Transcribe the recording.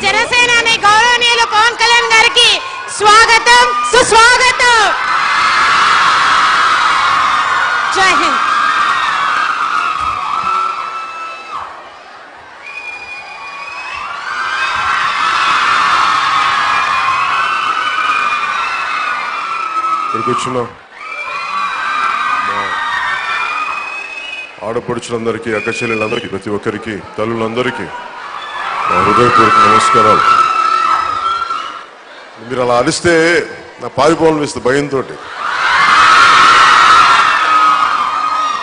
జనసేనాని గౌరవనీయులు పవన్ కళ్యాణ్ గారికి స్వాగతం సుస్వాగతం. జై హింద్. ఇక్కడికి వచ్చిన ఆడపడుచులందరికీ, అక్క చెల్లెళ్ళందరికీ, ప్రతి ఒక్కరికి, తల్లులందరికీ నా హృదయపూర్వక నమస్కారాలు. మీరు అలా అరిస్తే నా పారిపోవాలనిపిస్తుంది భయంతో.